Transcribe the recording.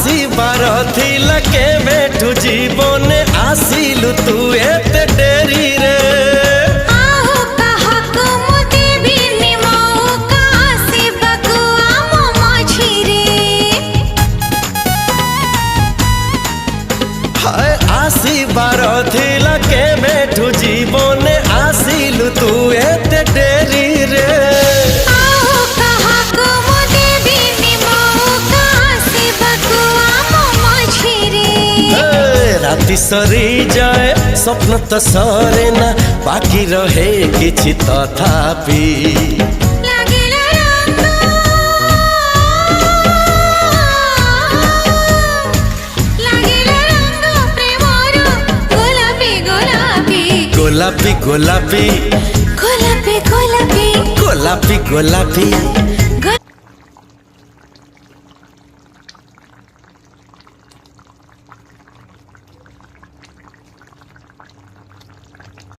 आसीबार थिला के बेठू जीवने आसिलु तू एते डेरी रे आसीबार थिला के बेठू जीवने आसिलु तू एते डेरी रे राति सरी जाए स्वप्न तो सरे ना बाकी रहे किछि तथापि गोलापी गोलापी गोलापी गोलापी गोलापी गोलापी